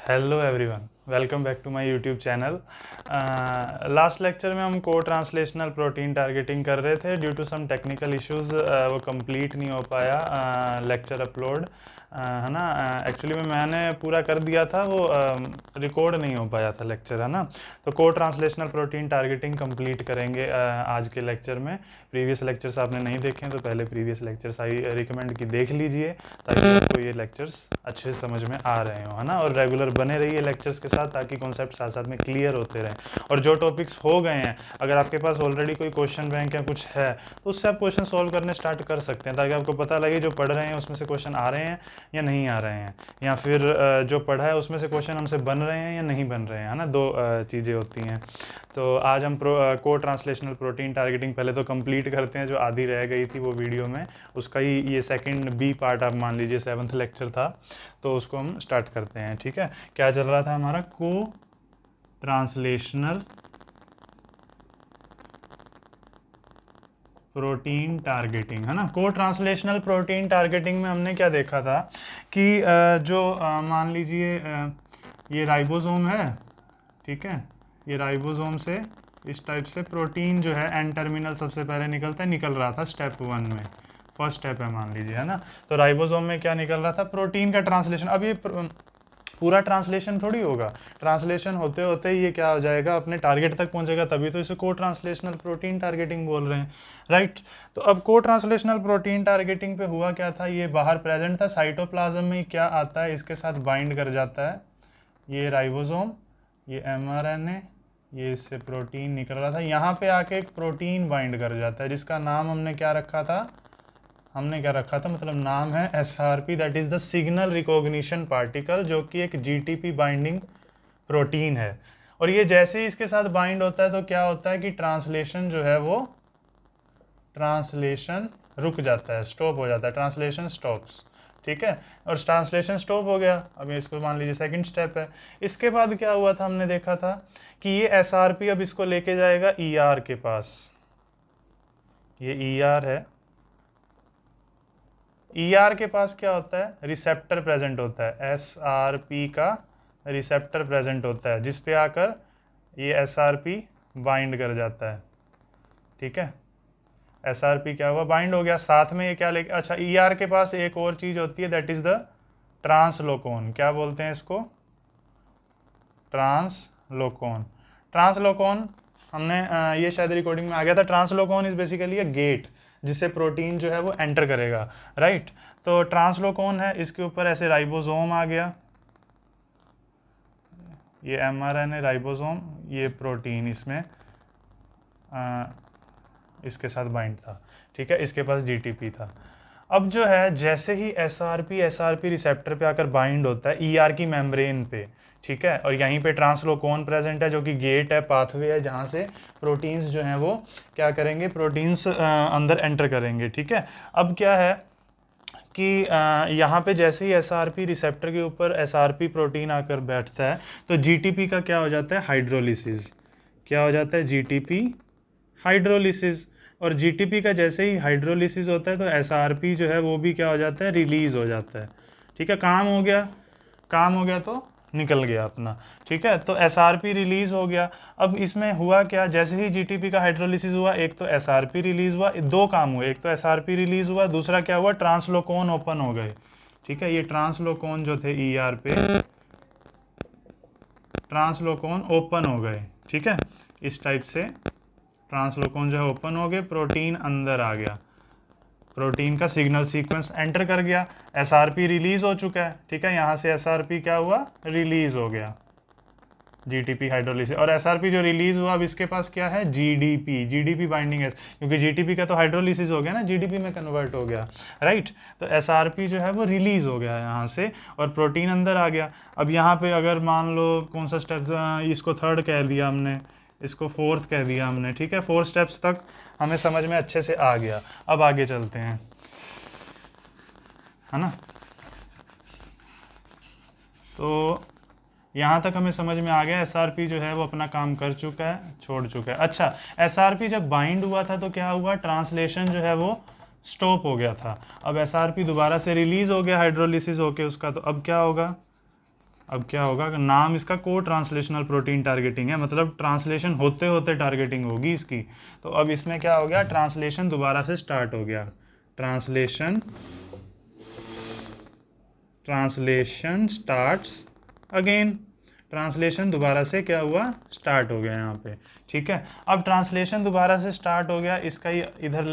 Hello everyone, welcome back to my YouTube channel. Last lecture में हम को translational protein targeting कर रहे थे। Due to some technical issues वो कंप्लीट नहीं हो पाया लेक्चर अपलोड, है ना। एक्चुअली में मैंने पूरा कर दिया था, वो रिकॉर्ड नहीं हो पाया था लेक्चर, है ना। तो को ट्रांसलेशनल प्रोटीन टारगेटिंग कंप्लीट करेंगे आज के लेक्चर में। प्रीवियस लेक्चर्स आपने नहीं देखे हैं तो पहले प्रीवियस लेक्चर्स आई रिकमेंड कि देख लीजिए, ताकि आपको ये लेक्चर्स अच्छे से समझ में आ रहे हो, है ना। और रेगुलर बने रहिए लेक्चर्स के साथ, ताकि कॉन्सेप्ट साथ साथ में क्लियर होते रहें। और जो टॉपिक्स हो गए हैं, अगर आपके पास ऑलरेडी कोई क्वेश्चन बैंक या कुछ है तो उससे आप क्वेश्चन सॉल्व करने स्टार्ट कर सकते हैं, ताकि आपको पता लगे जो पढ़ रहे हैं उसमें से क्वेश्चन आ रहे हैं या नहीं आ रहे हैं, या फिर जो पढ़ा है उसमें से क्वेश्चन हमसे बन रहे हैं या नहीं बन रहे हैं, है ना। दो चीज़ें होती हैं। तो आज हम को ट्रांसलेशनल प्रोटीन टारगेटिंग पहले तो कंप्लीट करते हैं, जो आधी रह गई थी वो वीडियो में, उसका ही ये सेकंड बी पार्ट आप मान लीजिए, 7th लेक्चर था, तो उसको हम स्टार्ट करते हैं। ठीक है, क्या चल रहा था हमारा? को ट्रांसलेशनल प्रोटीन टारगेटिंग, है ना। को ट्रांसलेशनल प्रोटीन टारगेटिंग में हमने क्या देखा था कि जो मान लीजिए ये राइबोसोम है, ठीक है। ये राइबोसोम से इस टाइप से प्रोटीन जो है एन टर्मिनल सबसे पहले निकल रहा था स्टेप 1 में, फर्स्ट स्टेप है मान लीजिए, है ना। तो राइबोसोम में क्या निकल रहा था? प्रोटीन का ट्रांसलेशन। अब ये पूरा ट्रांसलेशन थोड़ी होगा, ट्रांसलेशन होते होते ही ये क्या हो जाएगा, अपने टारगेट तक पहुंचेगा, तभी तो इसे को ट्रांसलेशनल प्रोटीन टारगेटिंग बोल रहे हैं, राइट। तो अब को ट्रांसलेशनल प्रोटीन टारगेटिंग पे हुआ क्या था? ये बाहर प्रेजेंट था, साइटोप्लाज्म में क्या आता है, इसके साथ बाइंड कर जाता है ये राइबोसोम, ये mRNA, ये इससे प्रोटीन निकल रहा था, यहाँ पे आके एक प्रोटीन बाइंड कर जाता है, जिसका नाम हमने क्या रखा था? मतलब नाम है SRP, that is the signal recognition particle, जो कि एक GTP बाइंडिंग प्रोटीन है। और ये जैसे ही इसके साथ बाइंड होता है तो क्या होता है कि ट्रांसलेशन जो है वो ट्रांसलेशन रुक जाता है, स्टॉप हो जाता है, ट्रांसलेशन स्टॉप्स, ठीक है। और ट्रांसलेशन स्टॉप हो गया, अब इसको मान लीजिए सेकंड स्टेप है। इसके बाद क्या हुआ था? हमने देखा था कि ये SRP अब इसको लेके जाएगा ER के पास। ये ER है, ER के पास क्या होता है? रिसेप्टर प्रेजेंट होता है, SRP का रिसेप्टर प्रेजेंट होता है, जिस पे आकर ये SRP बाइंड कर जाता है, ठीक है। SRP क्या हुआ? बाइंड हो गया। साथ में ये क्या लेके, अच्छा, ER के पास एक और चीज होती है, दैट इज द ट्रांसलोकोन। क्या बोलते हैं इसको? ट्रांसलोकोन। ट्रांसलोकोन हमने ये शायद रिकॉर्डिंग में आ गया था। ट्रांसलोकोन इज बेसिकली अ गेट जिससे प्रोटीन जो है वो एंटर करेगा, राइट। तो ट्रांसलोकोन है, इसके ऊपर ऐसे राइबोसोम आ गया, ये mRNA राइबोसोम, ये प्रोटीन इसमें इसके साथ बाइंड था, ठीक है। इसके पास GTP था। अब जो है, जैसे ही SRP रिसेप्टर पे आकर बाइंड होता है ER की मेम्ब्रेन पे, ठीक है, और यहीं पे ट्रांसलोकोन प्रेजेंट है, जो कि गेट है, पाथवे है, जहाँ से प्रोटीन्स जो हैं वो क्या करेंगे, प्रोटीन्स अंदर एंटर करेंगे, ठीक है। अब क्या है कि यहाँ पे जैसे ही SRP रिसेप्टर के ऊपर SRP प्रोटीन आकर बैठता है तो GTP का क्या हो जाता है? हाइड्रोलिसिस। क्या हो जाता है? GTP hydrolysis. और GTP का जैसे ही हाइड्रोलिसिस होता है तो SRP जो है वो भी क्या हो जाता है? रिलीज हो जाता है, ठीक है। काम हो गया तो निकल गया अपना, ठीक है। तो SRP रिलीज हो गया। अब इसमें हुआ क्या? जैसे ही GTP का हाइड्रोलिसिस हुआ, एक तो SRP रिलीज हुआ, दो काम हुए, एक तो SRP रिलीज हुआ, दूसरा क्या हुआ? ट्रांसलोकोन ओपन हो गए, ठीक है। ये ट्रांसलोकोन जो थे ER पे, ट्रांसलोकोन ओपन हो गए, ठीक है। इस टाइप से ट्रांसलोकोन जो है ओपन हो गए, प्रोटीन अंदर आ गया, प्रोटीन का सिग्नल सीक्वेंस एंटर कर गया, SRP रिलीज हो चुका है, ठीक है। यहाँ से SRP क्या हुआ? रिलीज हो गया, GTP हाइड्रोलिसिस। और SRP जो रिलीज हुआ, अब इसके पास क्या है? GDP बाइंडिंग है, क्योंकि GTP का तो हाइड्रोलिसिस हो गया ना, GDP में कन्वर्ट हो गया, राइट। तो SRP जो है वो रिलीज हो गया यहाँ से और प्रोटीन अंदर आ गया। अब यहाँ पे अगर मान लो कौन सा स्टेप, इसको थर्ड कह दिया हमने, इसको फोर्थ कह दिया हमने, ठीक है। 4 स्टेप्स तक हमें समझ में अच्छे से आ गया। अब आगे चलते हैं, है ना। तो यहाँ तक हमें समझ में आ गया, SRP जो है वो अपना काम कर चुका है, छोड़ चुका है। अच्छा, SRP जब बाइंड हुआ था तो क्या हुआ? ट्रांसलेशन जो है वो स्टॉप हो गया था। अब SRP दोबारा से रिलीज हो गया हाइड्रोलिसिस होके उसका, तो अब क्या होगा? अब क्या होगा, नाम इसका को ट्रांसलेशनल प्रोटीन टारगेटिंग है, मतलब ट्रांसलेशन होते होते टारगेटिंग होगी इसकी। तो अब इसमें क्या हो गया, ट्रांसलेशन दोबारा से स्टार्ट हो गया, ट्रांसलेशन स्टार्ट्स अगेन, ट्रांसलेशन दोबारा से क्या हुआ, स्टार्ट हो गया यहाँ पे। ठीक है, अब ट्रांसलेशन दोबारा से स्टार्ट हो गया, इसका ही इधर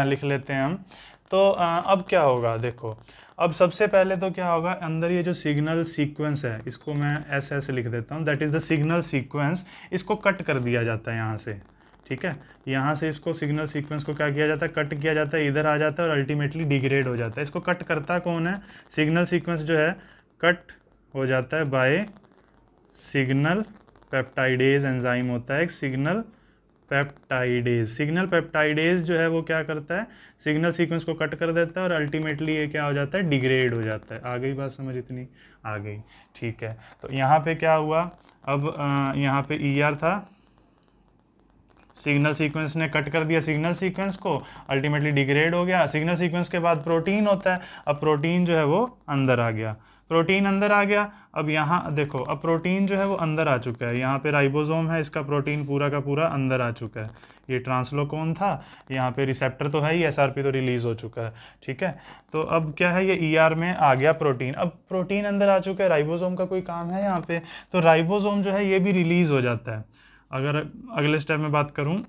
लिख लेते हैं हम। तो अब क्या होगा देखो, अब सबसे पहले तो क्या होगा, अंदर ये जो सिग्नल सीक्वेंस है इसको मैं ऐसे लिख देता हूँ, that is the signal sequence, इसको कट कर दिया जाता है यहाँ से। ठीक है, यहाँ से इसको सिग्नल सीक्वेंस को क्या किया जाता है, कट किया जाता है, इधर आ जाता है और अल्टीमेटली डिग्रेड हो जाता है। इसको कट करता कौन है, सिग्नल सीक्वेंस जो है कट हो जाता है बाय सिग्नल पेप्टाइडेज एंजाइम होता है एक, सिग्नल पेप्टाइडेज जो है वो क्या करता है, सिग्नल सीक्वेंस को कट कर देता है और अल्टीमेटली ये क्या हो जाता है, डिग्रेड हो जाता है। आ गई बात समझ, इतनी आ गई। ठीक है, तो यहाँ पे क्या हुआ, अब यहाँ पे ER था, सिग्नल सीक्वेंस ने कट कर दिया सिग्नल सीक्वेंस को, अल्टीमेटली डिग्रेड हो गया। सिग्नल सीक्वेंस के बाद प्रोटीन होता है, अब प्रोटीन जो है वो अंदर आ गया, प्रोटीन अंदर आ गया। अब यहाँ देखो, अब प्रोटीन जो है वो अंदर आ चुका है, यहाँ पे राइबोसोम है, इसका प्रोटीन पूरा का पूरा अंदर आ चुका है। ये ट्रांसलोकोन था, यहाँ पे रिसेप्टर तो है ही, SRP तो रिलीज हो चुका है। ठीक है, तो अब क्या है, ये ER में आ गया प्रोटीन, अब प्रोटीन अंदर आ चुका है, राइबोसोम का कोई काम है यहाँ पे, तो राइबोसोम जो है ये भी रिलीज हो जाता है। अगर अगले स्टेप में बात करूं,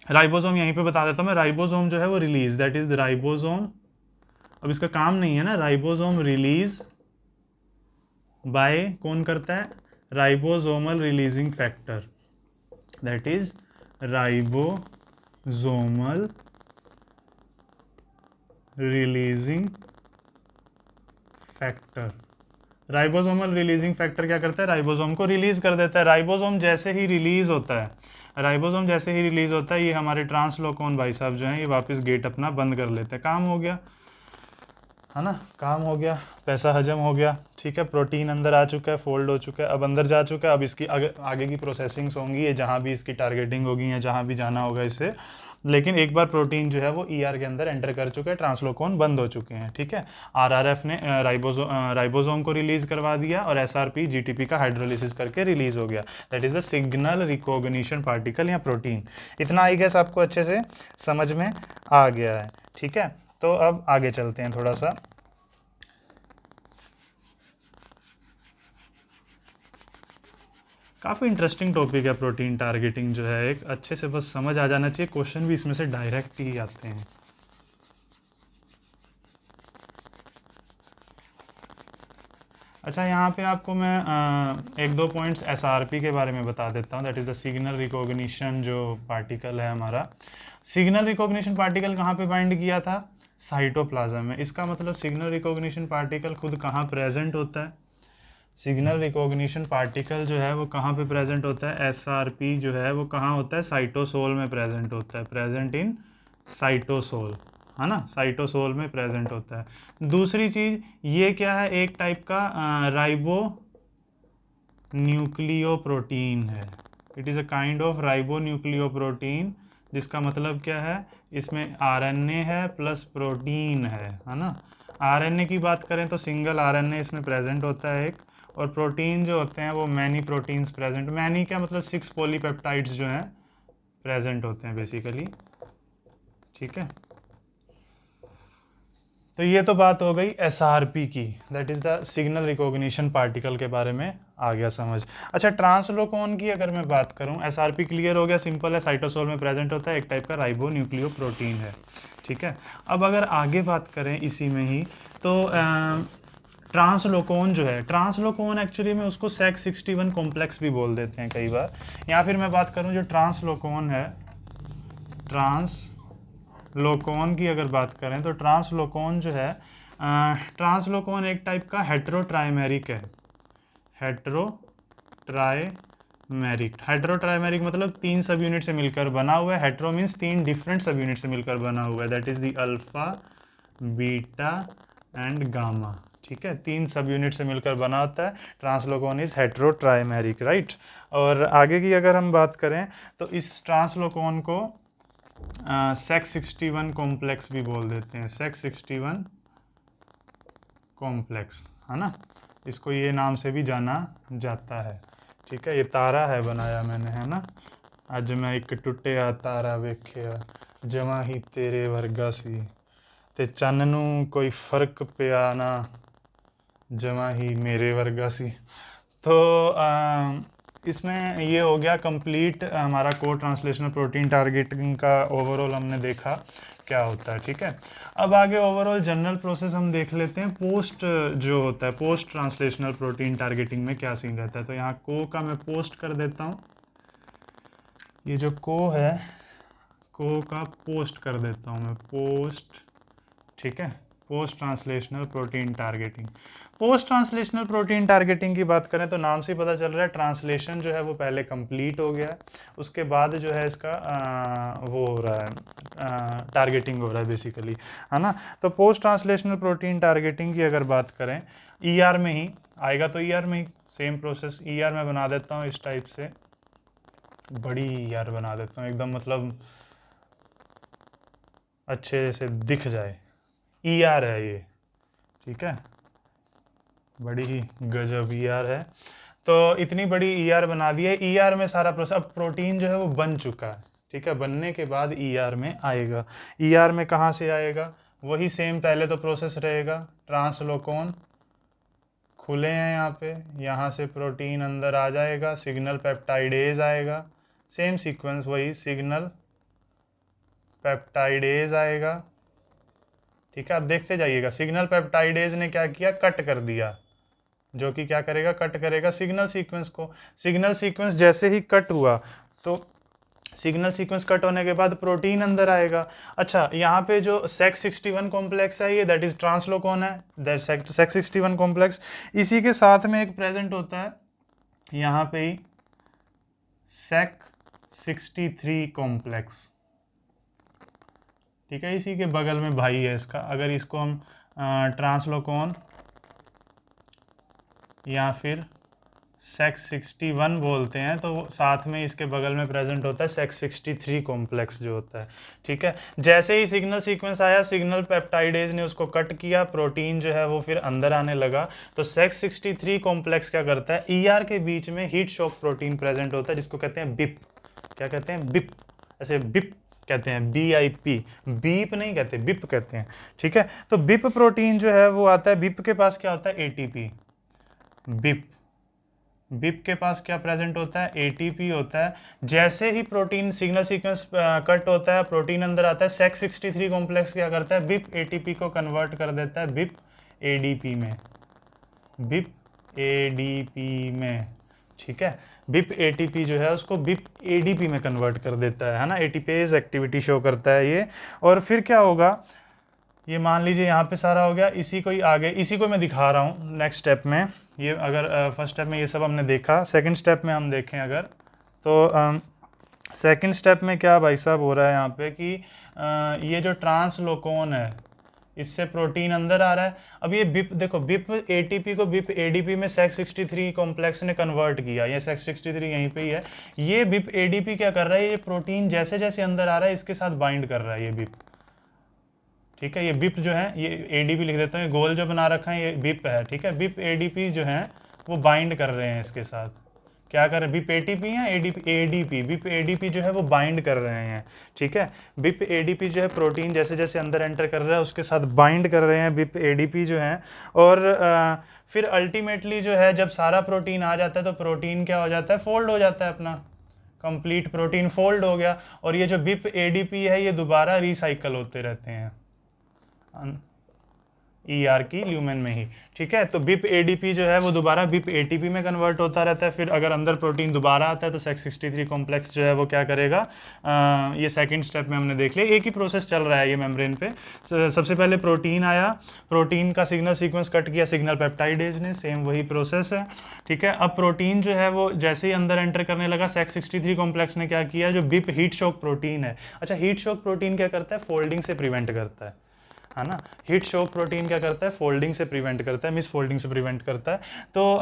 राइबोसोम यहीं पे बता देता हूं मैं, राइबोसोम जो है वो release, that is the ribosome, अब इसका काम नहीं है ना, राइबोसोम रिलीज बाय कौन करता है, ribosomal releasing factor, that is ribosomal releasing factor. Ribosomal releasing factor क्या करता है, राइबोसोम को रिलीज कर देता है। राइबोसोम जैसे ही रिलीज होता है, राइबोसोम जैसे ही रिलीज होता है, ये हमारे ट्रांसलोकोन भाई साहब जो हैं ये वापस गेट अपना बंद कर लेते हैं, काम हो गया है ना, काम हो गया, पैसा हजम हो गया। ठीक है, प्रोटीन अंदर आ चुका है, फोल्ड हो चुका है, अब अंदर जा चुका है, अब इसकी आगे की प्रोसेसिंग्स होंगी, ये जहाँ भी इसकी टारगेटिंग होगी या जहाँ भी जाना होगा इससे, लेकिन एक बार प्रोटीन जो है वो ER के अंदर एंटर कर चुका है, ट्रांसलोकोन बंद हो चुके हैं। ठीक है, RRF ने राइबोसोम को रिलीज करवा दिया और SRP GTP का हाइड्रोलिसिस करके रिलीज हो गया, that is the signal recognition particle या प्रोटीन। इतना आई गेस आपको अच्छे से समझ में आ गया है। ठीक है, तो अब आगे चलते हैं थोड़ा सा। काफ़ी इंटरेस्टिंग टॉपिक है प्रोटीन टारगेटिंग जो है, एक अच्छे से बस समझ आ जाना चाहिए, क्वेश्चन भी इसमें से डायरेक्ट ही आते हैं। अच्छा, यहाँ पे आपको मैं एक दो पॉइंट्स SRP के बारे में बता देता हूँ, that is the signal recognition जो पार्टिकल है हमारा। सिग्नल रिकॉग्निशन पार्टिकल कहाँ पे बाइंड किया था, साइटोप्लाज्म में। इसका मतलब सिग्नल रिकॉग्निशन पार्टिकल खुद कहाँ प्रेजेंट होता है, सिग्नल रिकॉग्निशन पार्टिकल जो है वो कहाँ पे प्रेजेंट होता है, SRP जो है वो कहाँ होता है, साइटोसोल में प्रेजेंट होता है, प्रेजेंट इन साइटोसोल, है ना, साइटोसोल में प्रेजेंट होता है। दूसरी चीज़ ये क्या है, एक टाइप का राइबो न्यूक्लियोप्रोटीन है, it is a kind of ribo nucleoprotein, जिसका मतलब क्या है, इसमें RNA है प्लस प्रोटीन है ना। RNA की बात करें तो सिंगल RNA इसमें प्रेजेंट होता है एक, और प्रोटीन जो होते हैं वो मैनी प्रोटीन्स प्रेजेंट, मैनी क्या मतलब 6 पॉलीपेप्टाइड्स जो हैं प्रेजेंट होते हैं बेसिकली। ठीक है, तो ये तो बात हो गई SRP की, that is the signal recognition particle के बारे में आ गया समझ। अच्छा, ट्रांसलोकोन की अगर मैं बात करूं, SRP क्लियर हो गया, सिंपल है, साइटोसोल में प्रेजेंट होता है, एक टाइप का राइबो न्यूक्लियो प्रोटीन है। ठीक है, अब अगर आगे बात करें इसी में ही, तो ट्रांसलोकोन जो है, ट्रांसलोकोन एक्चुअली में उसको SEC61 कॉम्प्लेक्स भी बोल देते हैं कई बार, या फिर मैं बात करूं जो ट्रांसलोकोन है, ट्रांसलोकोन की अगर बात करें तो ट्रांसलोकोन जो है, ट्रांसलोकोन एक टाइप का हेट्रोट्राइमेरिक है, हेट्रोट्राइमेरिक मतलब 3 सब यूनिट से मिलकर बना हुआ है, हेट्रो मीन्स 3 डिफरेंट सब यूनिट से मिलकर बना हुआ है, that is the alpha beta and gamma. ठीक है, 3 सब यूनिट से मिलकर बना होता है, ट्रांसलोकोन इज हेट्रोट्राइमेरिक, राइट। और आगे की अगर हम बात करें तो इस ट्रांसलोकोन को SEC61 कॉम्प्लेक्स भी बोल देते हैं, SEC61 कॉम्प्लेक्स, है ना। इसको ये नाम से भी जाना जाता है। ठीक है, ये तारा है बनाया मैंने, है ना। अज मैं एक टुटिया तारा वेख्या जमा ही तेरे वर्गा सी, ते चन्न नूं कोई फर्क पिया ना जमा ही मेरे वर्गा सी। तो इसमें ये हो गया कंप्लीट हमारा कोड ट्रांसलेशनल प्रोटीन टारगेटिंग का ओवरऑल हमने देखा क्या होता है। ठीक है, अब आगे ओवरऑल जनरल प्रोसेस हम देख लेते हैं। पोस्ट जो होता है, पोस्ट ट्रांसलेशनल प्रोटीन टारगेटिंग में क्या सीन रहता है। तो यहाँ को का मैं पोस्ट कर देता हूँ, ये जो को है को का पोस्ट कर देता हूँ मैं, पोस्ट। ठीक है, post translational protein targeting. Post translational protein targeting की बात करें तो नाम से ही पता चल रहा है ट्रांसलेशन जो है वो पहले कंप्लीट हो गया है, उसके बाद जो है इसका वो हो रहा है, टारगेटिंग हो रहा है बेसिकली, है ना। तो पोस्ट ट्रांसलेशनल प्रोटीन टारगेटिंग की अगर बात करें, ईआर में ही आएगा, तो ईआर में ही सेम प्रोसेस। ईआर में बना देता हूँ इस टाइप से, बड़ी ईआर बना देता हूँ एकदम, मतलब अच्छे से दिख जाए। ईआर है ये, ठीक है, बड़ी ही गजब ईआर है। तो इतनी बड़ी ईआर बना दी है। ईआर में सारा प्रोसेस, अब प्रोटीन जो है वो बन चुका है। ठीक है, बनने के बाद ईआर में आएगा। ईआर में कहाँ से आएगा, वही सेम पहले तो प्रोसेस रहेगा। ट्रांसलोकोन खुले हैं यहाँ पे, यहाँ से प्रोटीन अंदर आ जाएगा, सिग्नल पेप्टाइडेज आएगा, सेम सीक्वेंस वही, सिग्नल पेप्टाइडेज आएगा। ठीक है, आप देखते जाइएगा। सिग्नल पेप्टाइडेज ने क्या किया, कट कर दिया, जो कि क्या करेगा, कट करेगा सिग्नल सीक्वेंस को। सिग्नल सीक्वेंस जैसे ही कट हुआ तो सिग्नल सीक्वेंस कट होने के बाद प्रोटीन अंदर आएगा। अच्छा, यहाँ पे जो सेक्स61 कॉम्प्लेक्स है ये, दैट इज ट्रांसलोकोन है, दैट सेक्स61 कॉम्प्लेक्स। इसी के साथ में एक प्रेजेंट होता है यहाँ पे ही सेक63 कॉम्प्लेक्स। ठीक है, इसी के बगल में भाई है इसका। अगर इसको हम ट्रांसलोकोन या फिर सेक्स61 बोलते हैं, तो साथ में इसके बगल में प्रेजेंट होता है सेक्स63 कॉम्प्लेक्स जो होता है। ठीक है, जैसे ही सिग्नल सीक्वेंस आया, सिग्नल पेप्टाइडेज ने उसको कट किया, प्रोटीन जो है वो फिर अंदर आने लगा। तो सेक्स63 कॉम्प्लेक्स क्या करता है, ईआर के बीच में हीट शॉक प्रोटीन प्रेजेंट होता है, जिसको कहते हैं बिप। क्या कहते हैं, बिप, ऐसे बिप कहते हैं, BIP, बीप नहीं कहते, बिप कहते हैं। ठीक है, तो बिप प्रोटीन जो है वो आता है, बिप के पास क्या होता है, ATP। बिप के पास क्या प्रेजेंट होता है, ATP होता है। जैसे ही प्रोटीन सिग्नल सीक्वेंस कट होता है, प्रोटीन अंदर आता है, सेक्स63 कॉम्प्लेक्स क्या करता है, बिप ATP को कन्वर्ट कर देता है बिप ADP में, बिप ADP में। ठीक है, बिप ATP जो है उसको बिप ADP में कन्वर्ट कर देता है ना, एटीपेज एक्टिविटी शो करता है ये। और फिर क्या होगा, ये मान लीजिए यहाँ पे सारा हो गया, इसी को ही आगे, इसी को मैं दिखा रहा हूँ नेक्स्ट स्टेप में। ये अगर फर्स्ट स्टेप में ये सब हमने देखा, सेकंड स्टेप में हम देखें अगर, तो सेकंड स्टेप में क्या भाई साहब हो रहा है यहाँ पे कि ये जो ट्रांसलोकोन है, इससे प्रोटीन अंदर आ रहा है। अब ये बिप देखो, बिप ATP को बिप ADP में सेक्स63 कॉम्प्लेक्स ने कन्वर्ट किया, ये सेक्स63 यहीं पे ही है। ये बिप ADP क्या कर रहा है, ये प्रोटीन जैसे जैसे अंदर आ रहा है इसके साथ बाइंड कर रहा है ये बिप। ठीक है, ये बिप जो है, ये ADP लिख देता हूँ, ये गोल जो बना रखा है ये बिप है। ठीक है, बिप ADP जो है वो बाइंड कर रहे हैं इसके साथ। क्या कर रहे हैं, बिप ATP या ADP, बिप ADP जो है वो बाइंड कर रहे हैं। ठीक है, बिप ADP जो है प्रोटीन जैसे जैसे अंदर एंटर कर रहा है उसके साथ बाइंड कर रहे हैं बिप ADP जो है। और फिर अल्टीमेटली जो है जब सारा प्रोटीन आ जाता है तो प्रोटीन क्या हो जाता है, फोल्ड हो जाता है अपना, कंप्लीट प्रोटीन फोल्ड हो गया। और ये जो बिप ADP है ये दोबारा रिसाइकल होते रहते हैं ER की ल्यूमेन में ही। ठीक है, तो बिप ADP जो है वो दोबारा बिप ATP में कन्वर्ट होता रहता है। फिर अगर अंदर प्रोटीन दोबारा आता है तो सेक्स63 कॉम्प्लेक्स जो है वो क्या करेगा, ये सेकंड स्टेप में हमने देख लिया। एक ही प्रोसेस चल रहा है ये मेम्ब्रेन पे। सबसे पहले प्रोटीन आया, प्रोटीन का सिग्नल सीक्वेंस कट किया सिग्नल पेप्टाइडेज ने, सेम वही प्रोसेस है। ठीक है, अब प्रोटीन जो है वो जैसे ही अंदर एंटर करने लगा, सेक्स63 कॉम्प्लेक्स ने क्या किया, जो बिप हीट शॉक प्रोटीन है। अच्छा, हीट शॉक प्रोटीन क्या करता है, फोल्डिंग से प्रिवेंट करता है है ना। हीट शॉक प्रोटीन क्या करता है, फोल्डिंग से प्रिवेंट करता है, मिस फोल्डिंग से प्रिवेंट करता है। तो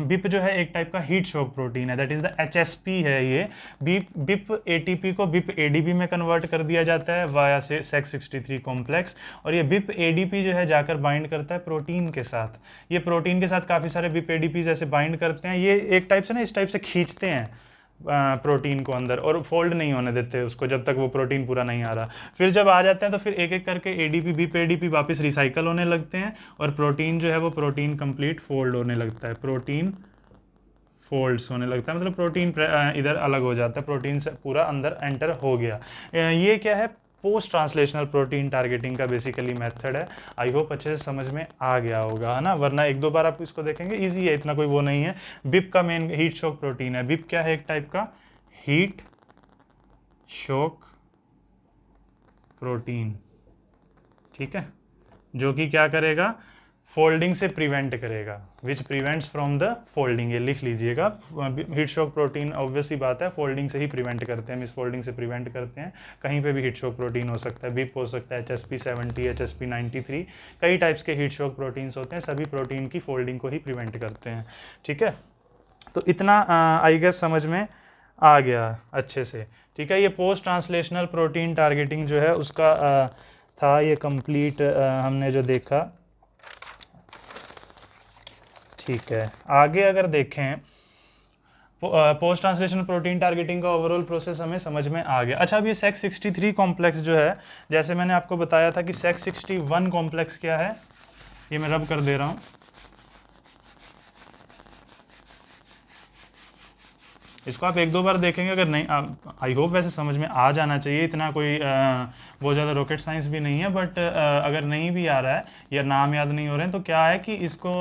बिप जो है एक टाइप का हीट शॉक प्रोटीन है, दैट इज द एचएसपी है ये। बिप एटीपी को बिप एडीपी में कन्वर्ट कर दिया जाता है वाया से सेक्स63 कॉम्प्लेक्स, और ये बिप एडीपी जो है जाकर बाइंड करता है प्रोटीन के साथ। ये प्रोटीन के साथ काफ़ी सारे बिप एडीपी जैसे बाइंड करते हैं, ये एक टाइप से ना इस टाइप से खींचते हैं प्रोटीन को अंदर, और फोल्ड नहीं होने देते उसको जब तक वो प्रोटीन पूरा नहीं आ रहा। फिर जब आ जाते हैं तो फिर एक एक करके एडीपी बिप एडीपी वापस रिसाइकल होने लगते हैं, और प्रोटीन जो है वो प्रोटीन कंप्लीट फोल्ड होने लगता है, प्रोटीन फोल्ड्स होने लगता है, मतलब प्रोटीन इधर अलग हो जाता है, प्रोटीन से पूरा अंदर एंटर हो गया। ये क्या है, पोस्ट ट्रांसलेशनल प्रोटीन टारगेटिंग का बेसिकली मेथड है। आई होप अच्छे से समझ में आ गया होगा, है ना, वरना एक दो बार आप इसको देखेंगे, इजी है, इतना कोई वो नहीं है। बिप का मेन हीट शॉक प्रोटीन है। बिप क्या है, एक टाइप का हीट शॉक प्रोटीन, ठीक है, जो कि क्या करेगा, फोल्डिंग से प्रिवेंट करेगा, which prevents from the folding, ये लिख लीजिएगा। हीट शॉक प्रोटीन ऑब्वियसली बात है फोल्डिंग से ही प्रिवेंट करते हैं, मिस फोल्डिंग से प्रिवेंट करते हैं। कहीं पे भी हीट शॉक प्रोटीन हो सकता है, बिप हो सकता है, HSP70, HSP93, कई टाइप्स के हीट शॉक प्रोटीन्स होते हैं, सभी प्रोटीन की फोल्डिंग को ही प्रिवेंट करते हैं, ठीक है। तो इतना आई गेस समझ में आ गया अच्छे से, ठीक है। ये पोस्ट ट्रांसलेशनल प्रोटीन टारगेटिंग जो है उसका था ये कंप्लीट हमने जो देखा, ठीक है। आगे अगर देखें, पोस्ट ट्रांसलेशनल प्रोटीन टारगेटिंग का ओवरऑल प्रोसेस हमें समझ में आ गया। अच्छा, अब ये सेक्स63 कॉम्प्लेक्स जो है, जैसे मैंने आपको बताया था कि सेक्स61 कॉम्प्लेक्स क्या है, ये मैं रब कर दे रहा हूँ। इसको आप एक दो बार देखेंगे, अगर नहीं, आई होप वैसे समझ में आ जाना चाहिए, इतना कोई बहुत ज़्यादा रॉकेट साइंस भी नहीं है, बट अगर नहीं भी आ रहा है या नाम याद नहीं हो रहे हैं तो क्या है कि इसको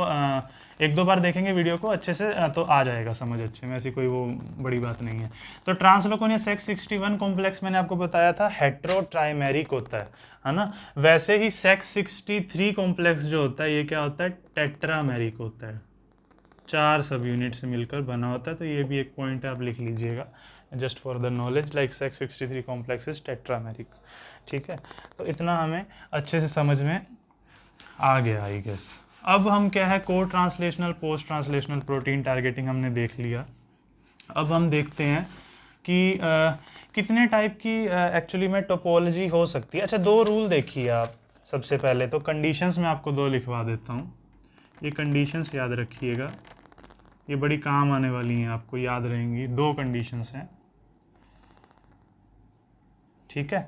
एक दो बार देखेंगे वीडियो को अच्छे से तो आ जाएगा समझ अच्छे में, ऐसी कोई वो बड़ी बात नहीं है। तो ट्रांसलोकोनिया सेक्स61 कॉम्प्लेक्स मैंने आपको बताया था हेट्रोट्राइमेरिक होता है ना। वैसे ही सेक्स63 कॉम्प्लेक्स जो होता है ये क्या होता है, टेट्रामेरिक होता है, 4 सब यूनिट से मिलकर बना होता है। तो ये भी एक पॉइंट है, आप लिख लीजिएगा just for the knowledge, like सेक्स63 कॉम्प्लेक्स इज टेट्रामेरिक, ठीक है। तो इतना हमें अच्छे से समझ में आ गया आई गेस। अब हम क्या है, को translational post translational protein targeting हमने देख लिया। अब हम देखते हैं कि कितने टाइप की एक्चुअली में टोपोलॉजी हो सकती है। अच्छा, दो रूल देखिए आप। सबसे पहले तो कंडीशंस में आपको दो लिखवा देता हूँ, ये कंडीशंस याद रखिएगा, ये बड़ी काम आने वाली हैं, आपको याद रहेंगी। दो कंडीशंस हैं, ठीक है।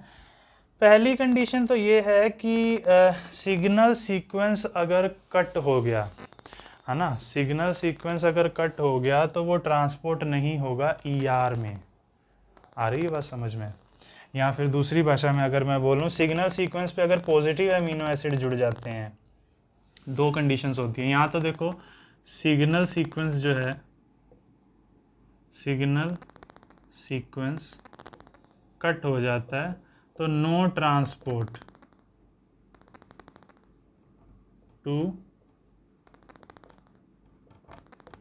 पहली कंडीशन तो ये है कि सिग्नल सीक्वेंस अगर कट हो गया, है ना, सिग्नल सीक्वेंस अगर कट हो गया तो वो ट्रांसपोर्ट नहीं होगा ईआर में। आ रही है बात समझ में? या फिर दूसरी भाषा में अगर मैं बोलूँ, सिग्नल सीक्वेंस पे अगर पॉजिटिव अमीनो एसिड जुड़ जाते हैं, दो कंडीशंस होती हैं। यहाँ तो देखो सिग्नल सीक्वेंस जो है, सिग्नल सीक्वेंस कट हो जाता है तो नो ट्रांसपोर्ट टू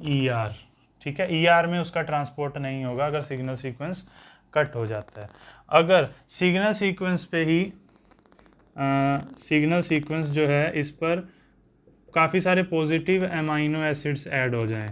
ईआर, ठीक है। ईआर में उसका ट्रांसपोर्ट नहीं होगा अगर सिग्नल सीक्वेंस कट हो जाता है। अगर सिग्नल सीक्वेंस पे ही सिग्नल सीक्वेंस जो है इस पर काफ़ी सारे पॉजिटिव अमाइनो एसिड्स ऐड हो जाएं,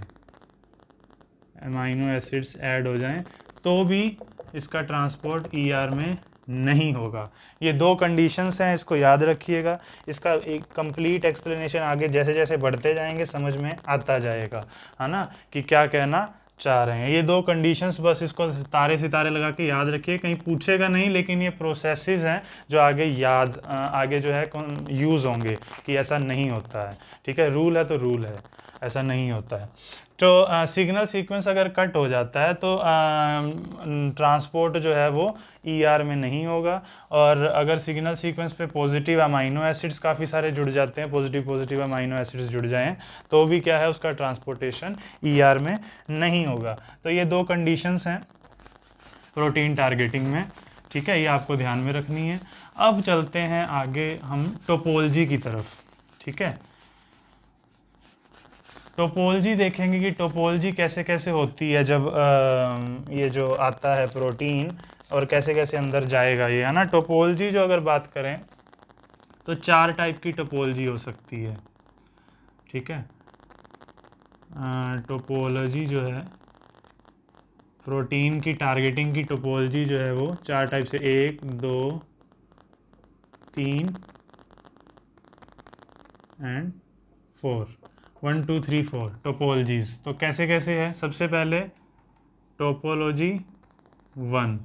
अमाइनो एसिड्स ऐड हो जाएं, तो भी इसका ट्रांसपोर्ट ईआर में नहीं होगा। ये दो कंडीशंस हैं, इसको याद रखिएगा। इसका एक कंप्लीट एक्सप्लेनेशन आगे जैसे जैसे बढ़ते जाएंगे समझ में आता जाएगा, है ना, कि क्या कहना चाह रहे हैं। ये दो कंडीशंस बस इसको तारे सितारे लगा के याद रखिए, कहीं पूछेगा नहीं, लेकिन ये प्रोसेसेस हैं जो आगे आगे जो है यूज़ होंगे कि ऐसा नहीं होता है, ठीक है। रूल है तो रूल है, ऐसा नहीं होता है। तो सिग्नल सीक्वेंस अगर कट हो जाता है तो ट्रांसपोर्ट जो है वो ईआर में नहीं होगा। और अगर सिग्नल सीक्वेंस पे पॉजिटिव अमाइनो एसिड्स काफ़ी सारे जुड़ जाते हैं, पॉजिटिव अमाइनो एसिड्स जुड़ जाएं, तो भी क्या है, उसका ट्रांसपोर्टेशन ईआर में नहीं होगा। तो ये दो कंडीशंस हैं प्रोटीन टारगेटिंग में, ठीक है, ये आपको ध्यान में रखनी है। अब चलते हैं आगे हम टोपोलॉजी की तरफ, ठीक है। टोपोलॉजी देखेंगे कि टोपोलॉजी कैसे कैसे होती है जब ये जो आता है प्रोटीन, और कैसे कैसे अंदर जाएगा ये, है ना। टोपोलॉजी जो अगर बात करें तो 4 टाइप की टोपोलॉजी हो सकती है, ठीक है। टोपोलॉजी जो है, प्रोटीन की टारगेटिंग की टोपोलॉजी जो है वो 4 टाइप से, 1 2 3 एंड 4, 1 2 3 4 टोपोलॉजीज। तो कैसे कैसे है, सबसे पहले टोपोलॉजी 1,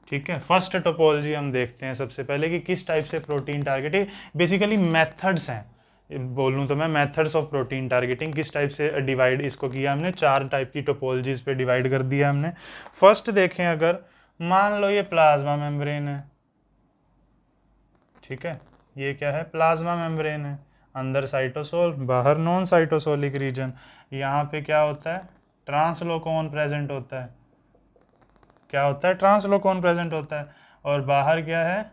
ठीक है। फर्स्ट टोपोलॉजी हम देखते हैं सबसे पहले कि किस टाइप से प्रोटीन टारगेटिंग, बेसिकली मेथड्स हैं, बोलूँ तो मैं मेथड्स ऑफ प्रोटीन टारगेटिंग किस टाइप से डिवाइड इसको किया हमने, 4 टाइप की टोपोलॉजीज पे डिवाइड कर दिया हमने। फर्स्ट देखें, अगर मान लो ये प्लाज्मा मेम्ब्रेन है, ठीक है, ये क्या है, प्लाज्मा मेम्ब्रेन है, अंदर साइटोसोल, बाहर नॉन साइटोसोलिक रीजन। यहाँ पे क्या होता है, ट्रांसलोकोन प्रेजेंट होता है, क्या होता है, ट्रांसलोकोन प्रेजेंट होता है, और बाहर क्या है,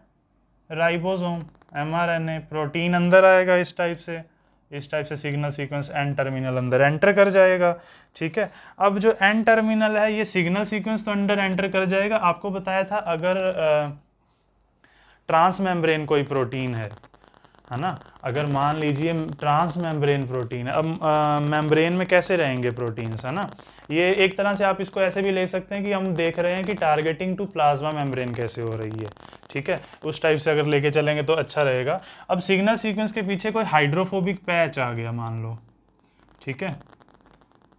राइबोसोम, एमआरएनए, प्रोटीन अंदर आएगा इस टाइप से, इस टाइप से सिग्नल सीक्वेंस एन टर्मिनल अंदर एंटर कर जाएगा, ठीक है। अब जो एन टर्मिनल है ये सिग्नल सीक्वेंस तो अंदर एंटर कर जाएगा। आपको बताया था अगर ट्रांस मेम्ब्रेन कोई प्रोटीन है ना, अगर मान लीजिए ट्रांस मेम्ब्रेन प्रोटीन है, अब मेम्ब्रेन में कैसे रहेंगे प्रोटीन्स, है ना, ये एक तरह से आप इसको ऐसे भी ले सकते हैं कि हम देख रहे हैं कि टारगेटिंग टू प्लाज्मा मेम्ब्रेन कैसे हो रही है, ठीक है, उस टाइप से अगर लेके चलेंगे तो अच्छा रहेगा। अब सिग्नल सीक्वेंस के पीछे कोई हाइड्रोफोबिक पैच आ गया मान लो, ठीक है,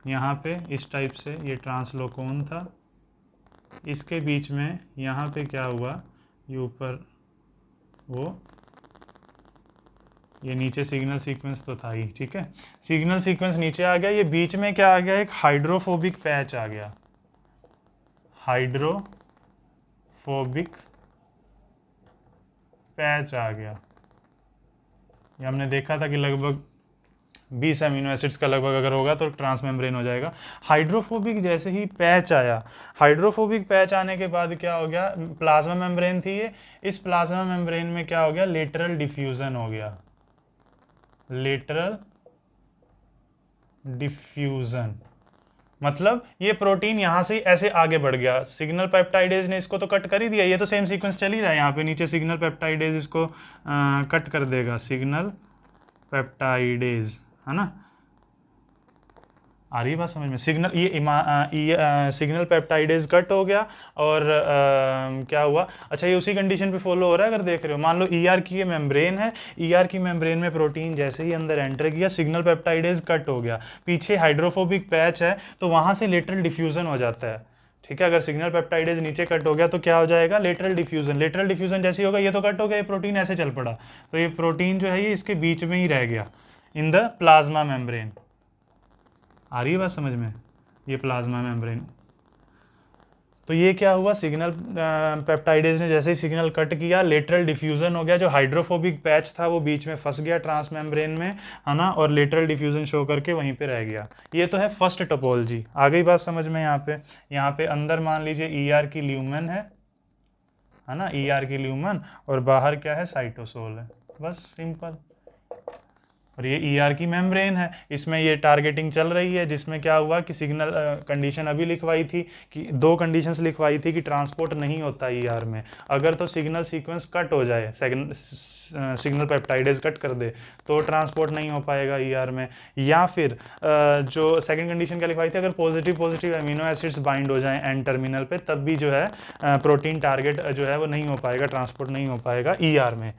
यहाँ पे इस टाइप से ये ट्रांसलोकोन था, इसके बीच में यहाँ पे क्या हुआ, ये ऊपर वो, ये नीचे सिग्नल सीक्वेंस तो था ही, ठीक है, सिग्नल सीक्वेंस नीचे आ गया, ये बीच में क्या आ गया, एक हाइड्रोफोबिक पैच आ गया, हाइड्रोफोबिक पैच आ गया। ये हमने देखा था कि लगभग 20 अमीनो एसिड्स का लगभग अगर होगा तो ट्रांसमेम्ब्रेन हो जाएगा। हाइड्रोफोबिक जैसे ही पैच आया, हाइड्रोफोबिक पैच आने के बाद क्या हो गया, प्लाज्मा मेम्ब्रेन थी ये, इस प्लाज्मा मेम्ब्रेन में क्या हो गया, लेटरल डिफ्यूजन हो गया, लेटरल डिफ्यूजन, मतलब ये प्रोटीन यहां से ऐसे आगे बढ़ गया, सिग्नल पेप्टाइडेज ने इसको तो कट कर ही दिया, ये तो सेम सीक्वेंस चल ही रहा है, यहाँ पे नीचे सिग्नल पेप्टाइडेज इसको कट कर देगा, सिग्नल पेप्टाइडेज, है ना, आ रही है बात समझ में, सिग्नल ये सिग्नल पेप्टाइडेज कट हो गया, और क्या हुआ, अच्छा ये उसी कंडीशन पे फॉलो हो रहा है, अगर देख रहे हो, मान लो ईआर की ये मेम्ब्रेन है, ईआर की मेम्ब्रेन में प्रोटीन जैसे ही अंदर एंटर किया, सिग्नल पेप्टाइडेज कट हो गया, पीछे हाइड्रोफोबिक पैच है, तो वहां से लेटरल डिफ्यूजन हो जाता है, ठीक है। अगर सिग्नल पेप्टाइडेज नीचे कट हो गया तो क्या हो जाएगा, लेटरल डिफ्यूजन, लेटरल डिफ्यूजन जैसे होगा, ये तो कट हो गया, ये प्रोटीन ऐसे चल पड़ा, तो ये प्रोटीन जो है ये इसके बीच में ही रह गया इन द प्लाज्मा मेम्ब्रेन। आ रही है बात समझ में, ये प्लाज्मा मेम्ब्रेन, तो ये क्या हुआ, सिग्नल पेप्टाइडेज ने जैसे ही सिग्नल कट किया, लेटरल डिफ्यूजन हो गया, जो हाइड्रोफोबिक पैच था वो बीच में फंस गया ट्रांस मेम्ब्रेन में, है ना, और लेटरल डिफ्यूजन शो करके वहीं पे रह गया। ये तो है फर्स्ट टोपोलॉजी, आ गई बात समझ में। यहाँ पे अंदर मान लीजिए ईआर की ल्यूमेन है ना, ईआर की ल्यूमेन, और बाहर क्या है, साइटोसोल है, बस सिंपल। और ये ईआर की मेम्ब्रेन है, इसमें ये टारगेटिंग चल रही है, जिसमें क्या हुआ कि सिग्नल कंडीशन अभी लिखवाई थी कि 2 कंडीशंस लिखवाई थी कि ट्रांसपोर्ट नहीं होता ईआर में, अगर तो सिग्नल सीक्वेंस कट हो जाए, सिग्नल पेप्टाइडेज कट कर दे तो ट्रांसपोर्ट नहीं हो पाएगा ईआर में, या फिर जो सेकंड कंडीशन क्या लिखवाई थी, अगर पॉजिटिव अमीनो एसिड्स बाइंड हो जाएं एन टर्मिनल पे, तब भी जो है प्रोटीन टारगेट जो है वो नहीं हो पाएगा, ट्रांसपोर्ट नहीं हो पाएगा ईआर में,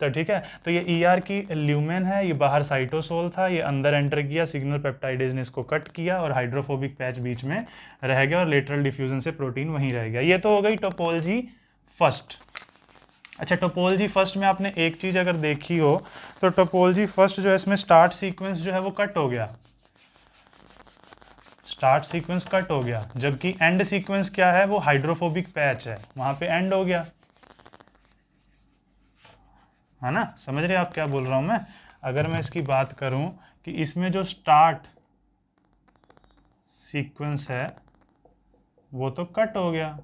तो ठीक है। तो ये ईआर की ल्यूमेन है, ये बाहर साइटोसोल था, ये अंदर एंटर किया, सिग्नल पेप्टाइडेज ने इसको कट किया, और हाइड्रोफोबिक पैच बीच में रह गया, और लेटरल डिफ्यूजन से प्रोटीन वहीं रह गया। ये तो हो गई टोपोलॉजी फर्स्ट। अच्छा, टोपोलॉजी फर्स्ट में आपने एक चीज अगर देखी हो तो टोपोलॉजी फर्स्ट जो है इसमें स्टार्ट सीक्वेंस जो है वो कट हो गया, स्टार्ट सीक्वेंस कट हो गया, जबकि एंड सीक्वेंस क्या है, वो हाइड्रोफोबिक पैच है, वहां पे एंड हो गया, है ना, समझ रहे आप क्या बोल रहा हूं मैं। अगर मैं इसकी बात करूं कि इसमें जो स्टार्ट सीक्वेंस है वो तो कट हो गया,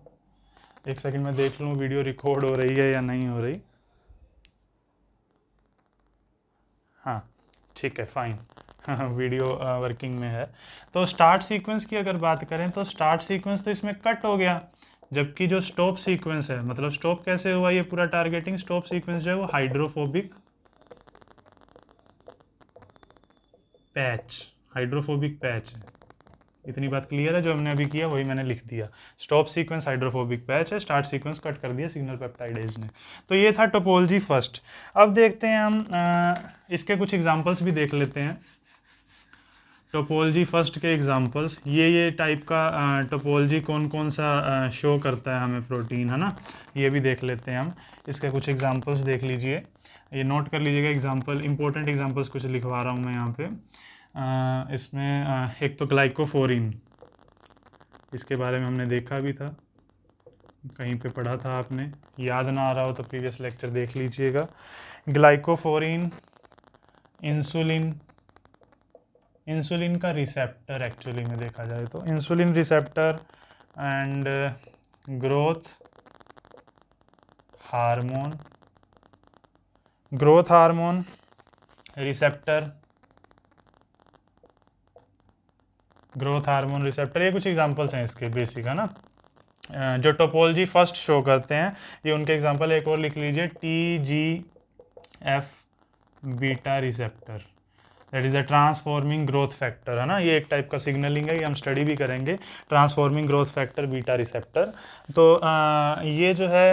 एक सेकंड में देख लूं वीडियो रिकॉर्ड हो रही है या नहीं हो रही, हाँ ठीक है, फाइन, वीडियो वर्किंग में है। तो स्टार्ट सीक्वेंस की अगर बात करें तो स्टार्ट सीक्वेंस तो इसमें कट हो गया, जबकि जो स्टॉप सीक्वेंस है, मतलब स्टॉप कैसे हुआ ये पूरा टारगेटिंग, स्टॉप सीक्वेंस जो है वो हाइड्रोफोबिक पैच, हाइड्रोफोबिक पैच है। इतनी बात क्लियर है, जो हमने अभी किया वही मैंने लिख दिया। स्टॉप सीक्वेंस हाइड्रोफोबिक पैच है, स्टार्ट सीक्वेंस कट कर दिया सिग्नल पेप्टाइडेज ने। तो ये था टोपोलॉजी फर्स्ट। अब देखते हैं हम इसके कुछ एग्जांपल्स भी देख लेते हैं। टोपोलॉजी फर्स्ट के एग्जांपल्स, ये टाइप का टोपोलॉजी कौन कौन सा शो करता है हमें प्रोटीन, है ना, ये भी देख लेते हैं हम। इसके कुछ एग्जांपल्स देख लीजिए, ये नोट कर लीजिएगा। एग्जांपल, इंपॉर्टेंट एग्जांपल्स कुछ लिखवा रहा हूँ मैं यहाँ पे। इसमें एक तो ग्लाइकोफोरिन, इसके बारे में हमने देखा भी था, कहीं पे पढ़ा था आपने, याद ना आ रहा हो तो प्रीवियस लेक्चर देख लीजिएगा। ग्लाइकोफोरिन इंसुलिन, इंसुलिन का रिसेप्टर एक्चुअली में देखा जाए तो, insulin receptor and growth hormone, growth hormone receptor, growth hormone receptor, ये कुछ एग्जांपल्स हैं इसके बेसिक, है ना, जो टोपोलॉजी फर्स्ट शो करते हैं। ये उनके एग्जांपल एक और लिख लीजिए, TGF beta receptor, that is the transforming growth factor, है ना, ये एक टाइप का सिग्नलिंग है, ये हम स्टडी भी करेंगे, transforming growth factor beta receptor. तो ये जो है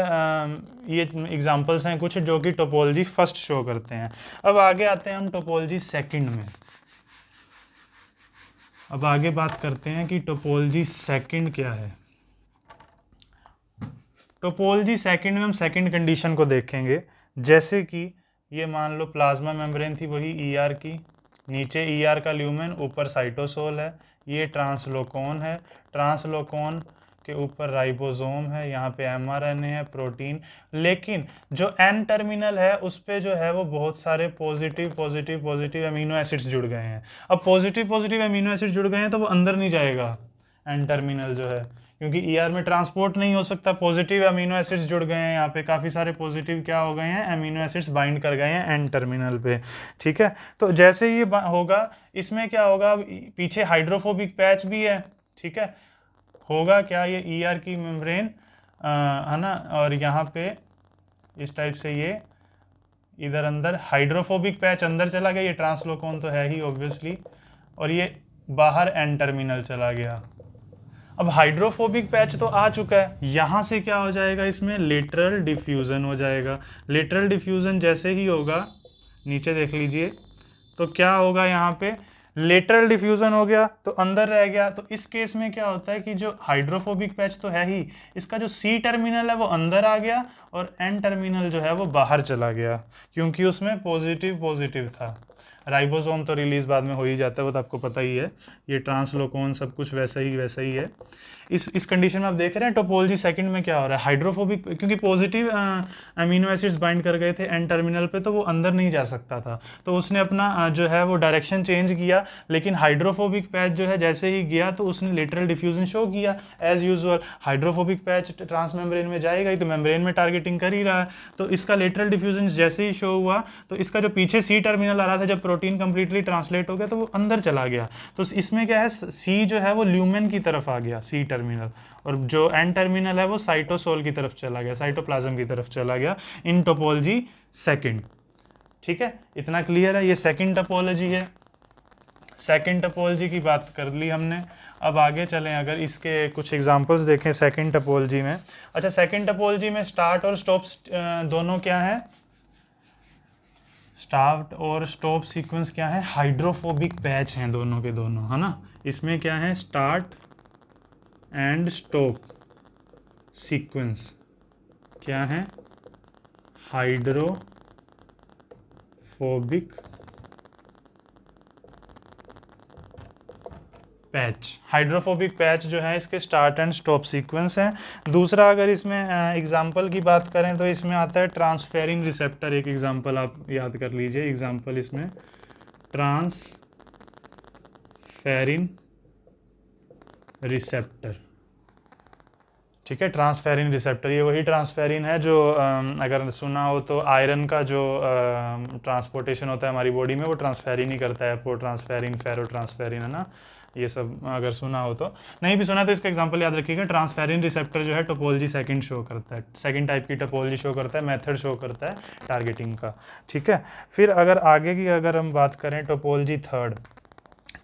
ये एग्जांपल्स हैं कुछ जो कि टोपोलॉजी फर्स्ट शो करते हैं। अब आगे आते हैं हम टोपोलॉजी सेकंड में। अब आगे बात करते हैं कि टोपोलॉजी सेकंड क्या है। टोपोलॉजी सेकंड में हम सेकंड कंडीशन को देखेंगे, जैसे कि ये मान लो प्लाज्मा मेम्ब्रेन थी, वही ER की, नीचे ER का ल्यूमेन, ऊपर साइटोसोल है, ये ट्रांसलोकोन है, ट्रांसलोकोन के ऊपर राइबोसोम है, यहाँ पे mRNA है, प्रोटीन। लेकिन जो N टर्मिनल है उस पे जो है वो बहुत सारे positive positive positive amino acids जुड़ गए हैं। अब पॉजिटिव पॉजिटिव अमीनो एसिड जुड़ गए हैं तो वो अंदर नहीं जाएगा N टर्मिनल जो है, क्योंकि ER में ट्रांसपोर्ट नहीं हो सकता, पॉजिटिव अमीनो एसिड्स जुड़ गए हैं, यहाँ पे काफ़ी सारे पॉजिटिव क्या हो गए हैं, अमीनो एसिड्स बाइंड कर गए हैं N टर्मिनल पे, ठीक है। तो जैसे ये होगा, इसमें क्या होगा, पीछे हाइड्रोफोबिक पैच भी है, ठीक है, होगा क्या, ये ER की मेम्ब्रेन है ना, और यहाँ पे इस टाइप से ये इधर अंदर हाइड्रोफोबिक पैच अंदर चला गया, ये ट्रांसलोकोन तो है ही ऑब्वियसली, और ये बाहर N टर्मिनल चला गया। अब हाइड्रोफोबिक पैच तो आ चुका है, यहाँ से क्या हो जाएगा, इसमें लेटरल डिफ्यूज़न हो जाएगा। लेटरल डिफ्यूज़न जैसे ही होगा, नीचे देख लीजिए, तो क्या होगा, यहाँ पे लेटरल डिफ्यूज़न हो गया तो अंदर रह गया। तो इस केस में क्या होता है कि जो हाइड्रोफोबिक पैच तो है ही, इसका जो C टर्मिनल है वो अंदर आ गया और N टर्मिनल जो है वो बाहर चला गया, क्योंकि उसमें पॉजिटिव पॉजिटिव था। राइबोसोम तो रिलीज बाद में हो ही जाता है, वो तो आपको पता ही है, ये ट्रांसलोकोन सब कुछ वैसा ही है। इस कंडीशन में आप देख रहे हैं टोपोलॉजी सेकंड में क्या हो रहा है, हाइड्रोफोबिक, क्योंकि पॉजिटिव अमीनो एसिड्स बाइंड कर गए थे N टर्मिनल पे, तो वो अंदर नहीं जा सकता था, तो उसने अपना जो है वो डायरेक्शन चेंज किया। लेकिन हाइड्रोफोबिक पैच जो है जैसे ही गया तो उसने लेटरल डिफ्यूजन शो किया as usual. Hydrophobic patch trans membrane में जाएगा ही, तो मेम्ब्रेन में टारगेटिंग कर ही रहा है, तो इसका लेटरल डिफ्यूजन जैसे ही शो हुआ तो इसका जो पीछे C टर्मिनल आ रहा था, जब प्रोटीन कंप्लीटली ट्रांसलेट हो गया तो वो अंदर चला गया। तो इसमें क्या है, C जो है वो ल्यूमेन की तरफ आ गया, C टर्मिनल, और जो N टर्मिनल है वो साइटोसोल की तरफ चला गया, साइटोप्लाज्म की तरफ चला गया इन टोपोलॉजी सेकंड, ठीक है। इतना क्लियर है, ये सेकंड टोपोलॉजी है। सेकंड टोपोलॉजी की बात कर ली हमने। अब आगे चलें, अगर इसके कुछ एग्जांपल्स देखें सेकंड टोपोलॉजी में। अच्छा, सेकंड टोपोलॉजी में स्टार्ट और स्टॉप दोनों क्या है, स्टार्ट और स्टॉप सीक्वेंस क्या है, हाइड्रोफोबिक पैच हैं दोनों के दोनों, है ना। इसमें क्या है, स्टार्ट एंड स्टॉप सीक्वेंस क्या है, हाइड्रोफोबिक पैच, हाइड्रोफोबिक पैच जो है इसके स्टार्ट एंड स्टॉप सीक्वेंस हैं। दूसरा, अगर इसमें एग्जांपल की बात करें तो इसमें आता है ट्रांसफेरिन रिसेप्टर, एक एग्जांपल आप याद कर लीजिए, एग्जांपल इसमें ट्रांसफेरिन रिसेप्टर, ठीक है। ट्रांसफेरिन रिसेप्टर, ये वही ट्रांसफेरिन है जो अगर सुना हो तो आयरन का जो ट्रांसपोर्टेशन होता है हमारी बॉडी में, वो ट्रांसफेरिन ही करता है, एपो ट्रांसफेरिन, फेरो ट्रांसफेरिन, है ना, ये सब अगर सुना हो तो। नहीं भी सुना तो इसका एग्जांपल याद रखिएगा। ट्रांसफेरिन रिसेप्टर जो है टोपोलॉजी सेकंड शो करता है, सेकंड टाइप की टोपोलॉजी शो करता है, मेथड शो करता है टारगेटिंग का, ठीक है। फिर अगर आगे की अगर हम बात करें टोपोलॉजी थर्ड,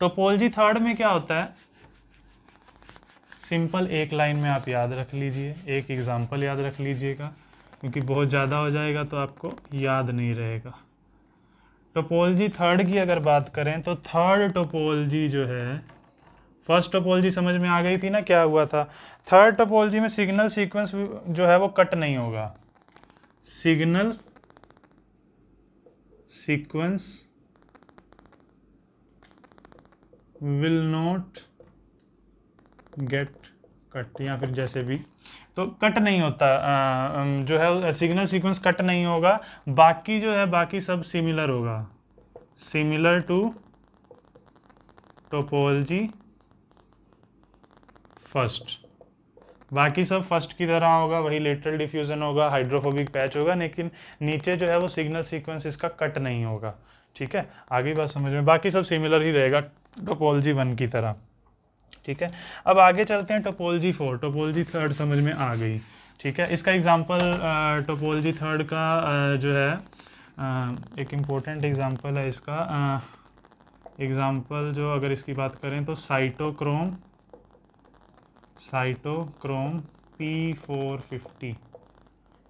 टोपोलॉजी थर्ड में क्या होता है, सिंपल एक लाइन में आप याद रख लीजिए, एक एग्जांपल याद रख लीजिएगा, क्योंकि बहुत ज़्यादा हो जाएगा तो आपको याद नहीं रहेगा। टोपोलॉजी थर्ड की अगर बात करें तो थर्ड टोपोलॉजी जो है, फर्स्ट टोपोलॉजी समझ में आ गई थी ना क्या हुआ था। थर्ड टोपोलॉजी में सिग्नल सीक्वेंस जो है वो कट नहीं होगा, signal sequence will not gate cut, या फिर जैसे भी, तो कट नहीं होता, जो है सिग्नल सीक्वेंस कट नहीं होगा, बाकी जो है बाकी सब सिमिलर होगा, सिमिलर टू टोपोलॉजी फर्स्ट, बाकी सब फर्स्ट की तरह होगा, वही लेटरल डिफ्यूजन होगा, हाइड्रोफोबिक पैच होगा, लेकिन नीचे जो है वो सिग्नल सीक्वेंस इसका कट नहीं होगा। ठीक है, आगे बात समझ में, बाकी सब सिमिलर ही रहेगा टोपोलॉजी वन की तरह। ठीक है, अब आगे चलते हैं टोपोलॉजी फोर। टोपोलॉजी थर्ड समझ में आ गई। ठीक है, इसका एग्जांपल टोपोलॉजी थर्ड का जो है एक इम्पोर्टेंट एग्जांपल है इसका, एग्जांपल जो अगर इसकी बात करें तो साइटोक्रोम P450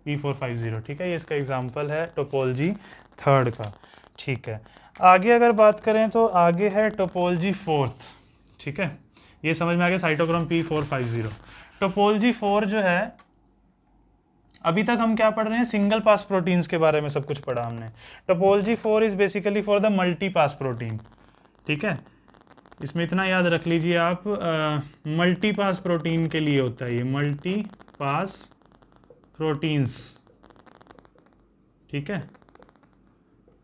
P450। ठीक है, ये इसका एग्जांपल है टोपोलॉजी थर्ड का। ठीक है, आगे अगर बात करें तो आगे है टोपोलॉजी फोर्थ। ठीक है, ये समझ में आ गया साइटोक्रोम P450। टोपोलॉजी फोर जो है, अभी तक हम क्या पढ़ रहे हैं, सिंगल पास प्रोटीन्स के बारे में सब कुछ पढ़ा हमने। Topology four is basically for the multi pass protein. ठीक है, इसमें इतना याद रख लीजिए आप, मल्टी पास प्रोटीन के लिए होता है ये, मल्टी पास प्रोटीन्स। ठीक है,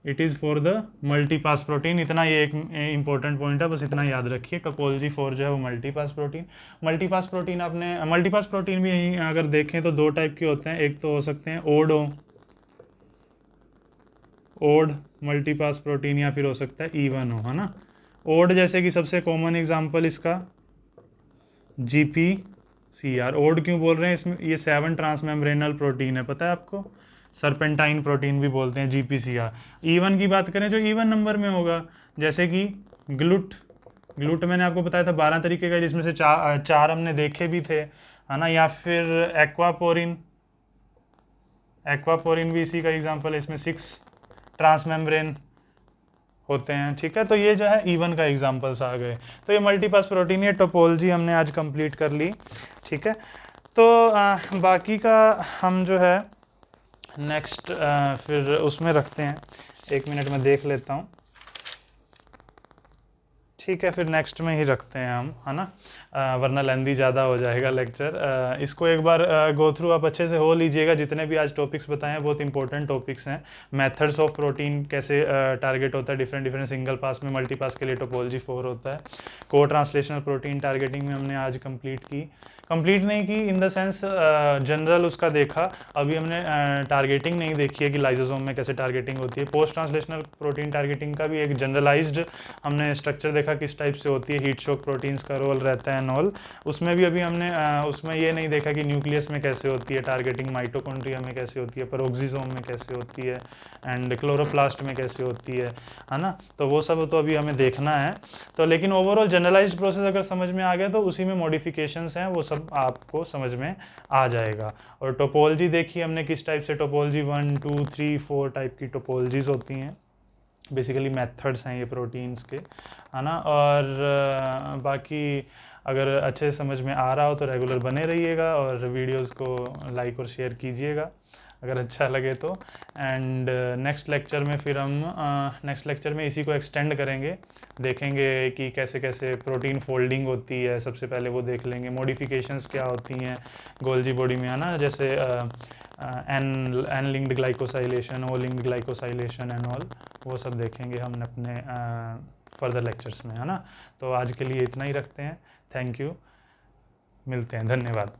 it is for the multi pass protein, इतना ये एक इंपॉर्टेंट पॉइंट है, बस इतना याद रखिए। टोपोलॉजी फोर जो है वो multi pass protein. Multi pass protein आपने, मल्टी पास प्रोटीन भी यहीं अगर देखें तो दो टाइप के होते हैं, एक तो हो सकते हैं ओड मल्टी पास प्रोटीन, या फिर हो सकता है इवन हो, है ना। ओड जैसे कि सबसे कॉमन एग्जांपल इसका GPCR। ओड क्यों बोल रहे हैं, इसमें ये 7 ट्रांसमेम्ब्रेनल प्रोटीन है, पता है आपको, सरपेंटाइन प्रोटीन भी बोलते हैं GPCR। इवन की बात करें जो इवन नंबर में होगा, जैसे कि ग्लूट मैंने आपको बताया था 12 तरीके का, जिसमें से चार हमने देखे भी थे, है ना। या फिर एक्वापोरिन भी इसी का एग्जाम्पल है, इसमें 6 ट्रांसमेम्ब्रेन होते हैं। ठीक है, तो ये जो है इवन का एग्जांपल्स आ गए। तो ये मल्टीपास प्रोटीन, ये टोपोलॉजी हमने आज कंप्लीट कर ली। ठीक है, तो बाकी का हम जो है नेक्स्ट फिर उसमें रखते हैं, 1 मिनट में देख लेता हूँ। ठीक है, फिर नेक्स्ट में ही रखते हैं हम, है ना, वरना लेंदी ज़्यादा हो जाएगा लेक्चर। इसको एक बार गो थ्रू आप अच्छे से हो लीजिएगा। जितने भी आज टॉपिक्स बताए हैं बहुत इंपॉर्टेंट टॉपिक्स हैं। मेथड्स ऑफ प्रोटीन कैसे टारगेट होता है, डिफरेंट सिंगल पास में, मल्टी पास के लिए टोपोलॉजी 4 होता है। को ट्रांसलेशनल प्रोटीन टारगेटिंग में हमने आज कंप्लीट नहीं की इन द सेंस जनरल उसका देखा, अभी हमने टारगेटिंग नहीं देखी है कि लाइसोसोम में कैसे टारगेटिंग होती है। पोस्ट ट्रांसलेशनल प्रोटीन टारगेटिंग का भी एक जनरलाइज्ड हमने स्ट्रक्चर देखा किस टाइप से होती है, हीट शॉक प्रोटीन्स का रोल रहता है नॉल। उसमें भी अभी हमने उसमें ये नहीं देखा कि न्यूक्लियस में कैसे होती है टारगेटिंग, माइटोकॉन्ड्रिया में कैसे होती है, पेरोक्सिसोम में कैसे होती है, एंड क्लोरोप्लास्ट में कैसे होती है ना। तो वो सब तो अभी हमें देखना है। तो लेकिन ओवरऑल जनरलाइज्ड प्रोसेस अगर समझ में आ गया तो उसी में मॉडिफिकेशंस हैं, वो सब आपको समझ में आ जाएगा। और टोपोलॉजी देखिए हमने किस टाइप से, टोपोलॉजी 1 2 3 4 टाइप की टोपोलॉजीज होती हैं, बेसिकली मेथड्स हैं ये प्रोटीन्स के, है ना। और बाकी अगर अच्छे से समझ में आ रहा हो तो रेगुलर बने रहिएगा और वीडियोस को लाइक और शेयर कीजिएगा अगर अच्छा लगे तो। एंड नेक्स्ट लेक्चर में फिर हम नेक्स्ट लेक्चर में इसी को एक्सटेंड करेंगे, देखेंगे कि कैसे कैसे प्रोटीन फोल्डिंग होती है, सबसे पहले वो देख लेंगे। मॉडिफिकेशंस क्या होती हैं गोल्जी बॉडी में, है ना, जैसे N linked glycosylation, O linked glycosylation and all, वो सब देखेंगे हम अपने फर्दर लेक्चर्स में, है ना। तो आज के लिए इतना ही रखते हैं। थैंक यू, मिलते हैं, धन्यवाद।